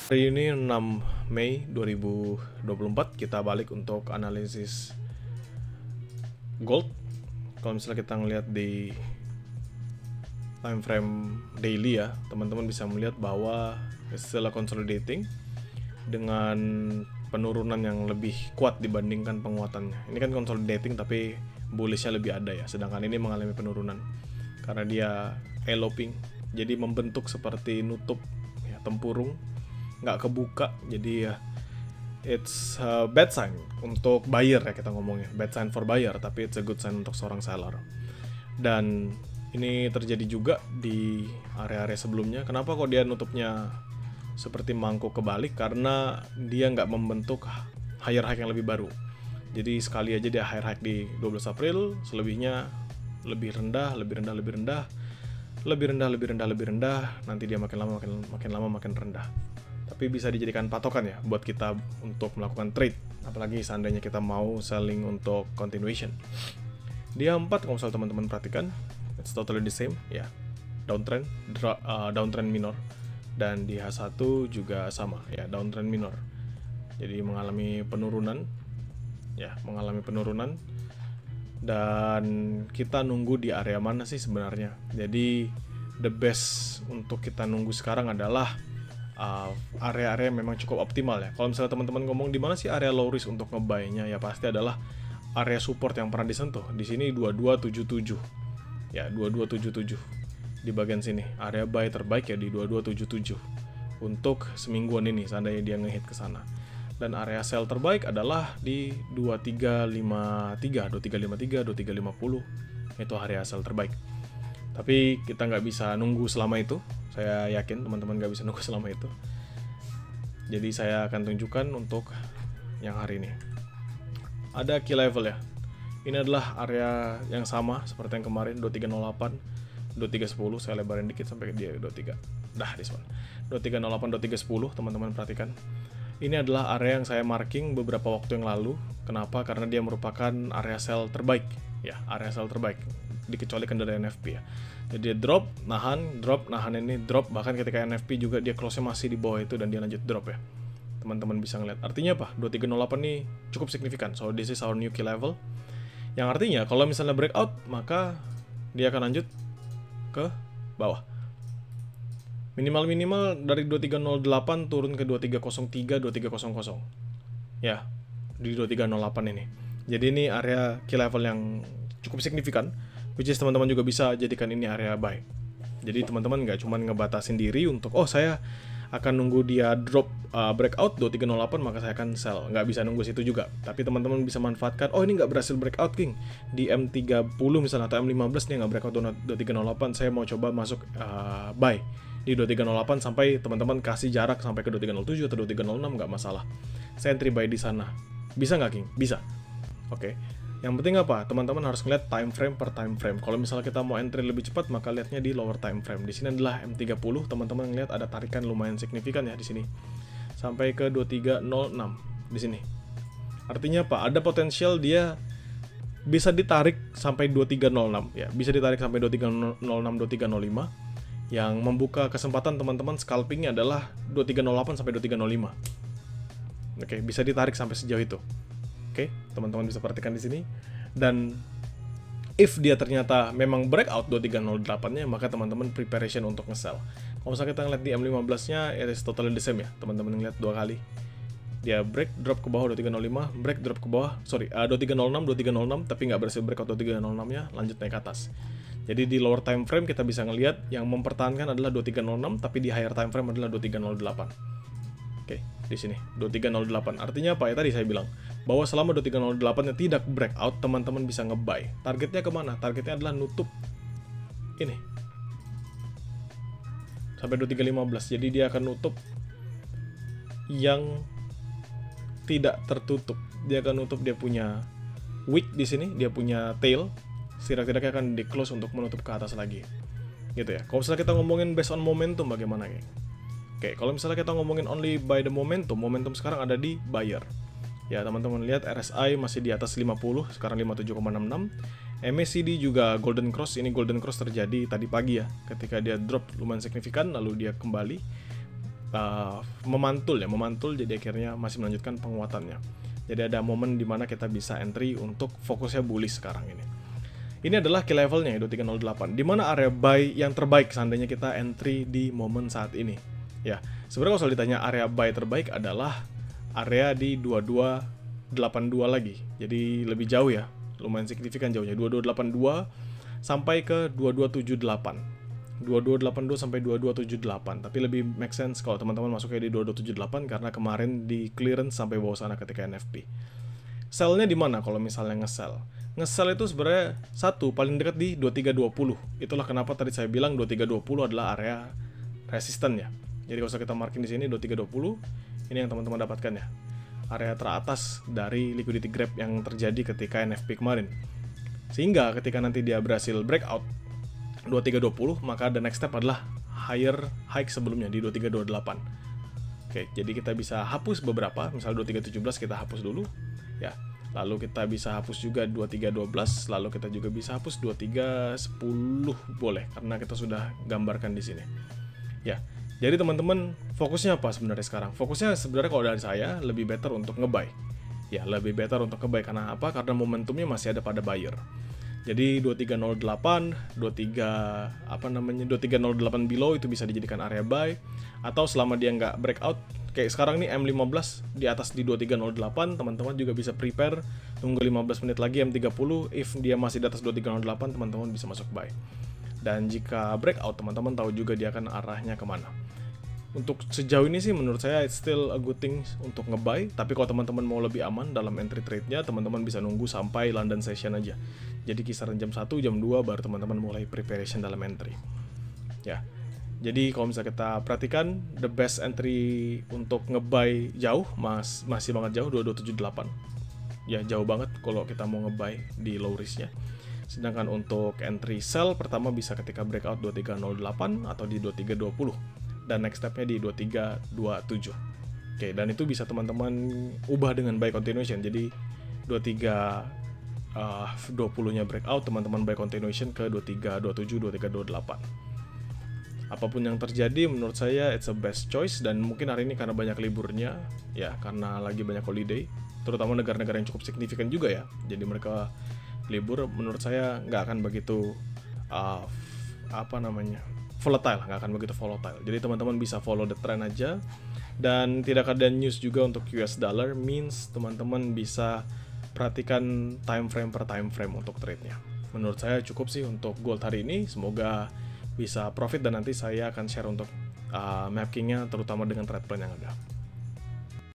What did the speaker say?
Hari ini 6 Mei 2024 kita balik untuk analisis gold. Kalau misalnya kita ngelihat di time frame daily ya, teman-teman bisa melihat bahwa setelah consolidating dengan penurunan yang lebih kuat dibandingkan penguatannya. Ini kan consolidating tapi bullishnya lebih ada ya, sedangkan ini mengalami penurunan karena dia eloping, jadi membentuk seperti nutup ya, tempurung, nggak kebuka. Jadi ya it's a bad sign untuk buyer ya, kita ngomongnya bad sign for buyer, tapi it's a good sign untuk seorang seller. Dan ini terjadi juga di area-area sebelumnya. Kenapa kok dia nutupnya seperti mangkuk kebalik? Karena dia nggak membentuk higher high yang lebih baru. Jadi sekali aja dia higher high di 12 April, selebihnya lebih rendah, lebih rendah, lebih rendah, lebih rendah, lebih rendah, lebih rendah. Nanti dia makin lama makin rendah. Tapi bisa dijadikan patokan ya buat kita untuk melakukan trade, apalagi seandainya kita mau selling untuk continuation. Dia 4, kalau misalnya teman-teman perhatikan, it's totally the same ya, downtrend, downtrend minor. Dan di H1 juga sama ya, downtrend minor. Jadi mengalami penurunan ya, mengalami penurunan. Dan kita nunggu di area mana sih sebenarnya? Jadi the best untuk kita nunggu sekarang adalah area-area yang memang cukup optimal ya. Kalau misalnya teman-teman ngomong di mana sih area low risk untuk ngebuy-nya, ya pasti adalah area support yang pernah disentuh. Di sini 2277. Ya, 2277. Di bagian sini, area buy terbaik ya di 2277 untuk semingguan ini seandainya dia ngehit ke sana. Dan area sell terbaik adalah di 2353, 2353, 2350. Itu area sell terbaik. Tapi kita nggak bisa nunggu selama itu. Saya yakin teman-teman nggak bisa nunggu selama itu. Jadi saya akan tunjukkan untuk yang hari ini. Ada key level ya. Ini adalah area yang sama seperti yang kemarin, 2308, 2310. Saya lebarin dikit sampai dia 23. Dah, this one. 2308, 2310, teman-teman perhatikan. Ini adalah area yang saya marking beberapa waktu yang lalu. Kenapa? Karena dia merupakan area sell terbaik. Ya, area sell terbaik. Dikecualikan dari NFP ya. Jadi dia drop, nahan, ini drop. Bahkan ketika NFP juga dia close-nya masih di bawah itu dan dia lanjut drop ya. Teman-teman bisa ngeliat. Artinya apa? 2308 ini cukup signifikan. So this is our new key level. Yang artinya kalau misalnya breakout, maka dia akan lanjut ke bawah. Minimal dari 2308 turun ke 2303, 2300. Ya, di 2308 ini. Jadi ini area key level yang cukup signifikan, which is teman-teman juga bisa jadikan ini area buy. Jadi teman-teman nggak cuma ngebatasin diri untuk, oh saya akan nunggu dia drop breakout 2308 maka saya akan sell. Nggak bisa nunggu situ juga. Tapi teman-teman bisa manfaatkan, oh ini nggak berhasil breakout King di M30 misalnya atau M15 dia nggak breakout 2308, saya mau coba masuk buy di 2308 sampai teman-teman kasih jarak sampai ke 2307 atau 2306, nggak masalah. Saya entry buy di sana. Bisa nggak King? Bisa. Oke. Yang penting apa? Teman-teman harus ngeliat time frame per time frame. Kalau misalnya kita mau entry lebih cepat, maka lihatnya di lower time frame. Di sini adalah M30. Teman-teman ngeliat ada tarikan lumayan signifikan ya di sini. Sampai ke 2306 di sini. Artinya apa? Ada potensial dia bisa ditarik sampai 2306 ya. Bisa ditarik sampai 2306, 2305. Yang membuka kesempatan teman-teman scalpingnya adalah 2308 sampai 2305. Oke, bisa ditarik sampai sejauh itu. Oke, teman-teman bisa perhatikan di sini. Dan if dia ternyata memang breakout 2308-nya, maka teman-teman preparation untuk nge-sell. Kalau misalnya kita ngeliat di M15-nya, it is totally the same ya. Teman-teman ngeliat 2 kali. Dia break, drop ke bawah 2305, break, drop ke bawah, 2306, 2306, tapi nggak berhasil breakout 2306-nya, lanjut naik ke atas. Jadi di lower time frame kita bisa ngelihat yang mempertahankan adalah 2306, tapi di higher time frame adalah 2308. Oke, di sini 2308. Artinya apa ya, tadi saya bilang bahwa selama 2308-nya tidak breakout, teman-teman bisa nge-buy. Targetnya kemana? Targetnya adalah nutup ini sampai 2315. Jadi dia akan nutup yang tidak tertutup. Dia akan nutup, dia punya wick di sini, dia punya tail. Setidaknya akan di close untuk menutup ke atas lagi. Gitu ya. Kalau misalnya kita ngomongin based on momentum bagaimana, geng? Oke, kalau misalnya kita ngomongin only by the momentum sekarang ada di buyer. Ya, teman-teman lihat RSI masih di atas 50, sekarang 57,66. MACD juga golden cross. Ini golden cross terjadi tadi pagi ya, ketika dia drop lumayan signifikan lalu dia kembali. memantul, jadi akhirnya masih melanjutkan penguatannya. Jadi ada momen dimana kita bisa entry untuk fokusnya bullish sekarang ini. Ini adalah key levelnya 2308, dimana area buy yang terbaik seandainya kita entry di momen saat ini. Ya, sebenarnya kalau ditanya area buy terbaik adalah area di 2282 lagi. Jadi lebih jauh ya, lumayan signifikan jauhnya, 2282 sampai ke 2278. 2282 sampai 2278, tapi lebih make sense kalau teman-teman masuknya di 2278 karena kemarin di clearance sampai bawah sana ketika NFP. Sell-nya di mana kalau misalnya nge-sell? Nge-sell itu sebenarnya paling dekat di 2320. Itulah kenapa tadi saya bilang 2320 adalah area resisten ya. Jadi kalau kita marking di sini 2320, ini yang teman-teman dapatkan ya. Area teratas dari liquidity grab yang terjadi ketika NFP kemarin. Sehingga ketika nanti dia berhasil breakout 2320, maka the next step adalah high sebelumnya di 2328. Oke, jadi kita bisa hapus beberapa, misalnya 2317 kita hapus dulu ya. Lalu kita bisa hapus juga 2312, lalu kita juga bisa hapus 2310 boleh karena kita sudah gambarkan di sini. Ya. Jadi teman-teman, fokusnya apa sebenarnya sekarang? Fokusnya sebenarnya kalau dari saya lebih better untuk nge-buy. Ya, lebih better untuk nge-buy karena apa? Karena momentumnya masih ada pada buyer. Jadi 2308, 2308 below itu bisa dijadikan area buy, atau selama dia nggak breakout, kayak sekarang nih M15 di atas di 2308, teman-teman juga bisa prepare, tunggu 15 menit lagi M30, if dia masih di atas 2308, teman-teman bisa masuk buy. Dan jika breakout, teman-teman tahu juga dia akan arahnya kemana. Untuk sejauh ini sih menurut saya it's still a good thing untuk nge-buy, tapi kalau teman-teman mau lebih aman dalam entry trade-nya, teman-teman bisa nunggu sampai London session aja. Jadi kisaran jam 1, jam 2 baru teman-teman mulai preparation dalam entry. Ya. Jadi kalau misalnya kita perhatikan, the best entry untuk nge-buy jauh, masih banget jauh, 2278. Ya, jauh banget kalau kita mau nge-buy di low risk-nya. Sedangkan untuk entry sell pertama bisa ketika breakout 2308 atau di 2320. Dan next step-nya di 2327. Oke, dan itu bisa teman-teman ubah dengan buy continuation. Jadi 2320-nya breakout, teman-teman buy continuation ke 2327, 2328. Apapun yang terjadi, menurut saya it's a best choice. Dan mungkin hari ini karena banyak liburnya, ya karena lagi banyak holiday, terutama negara-negara yang cukup signifikan juga ya. Jadi mereka libur, menurut saya nggak akan begitu volatile, nggak akan begitu volatile. Jadi teman-teman bisa follow the trend aja, dan tidak ada news juga untuk US dollar, means teman-teman bisa perhatikan time frame per time frame untuk trade-nya. Menurut saya cukup sih untuk gold hari ini, semoga bisa profit dan nanti saya akan share untuk mapping-nya terutama dengan trade plan yang ada.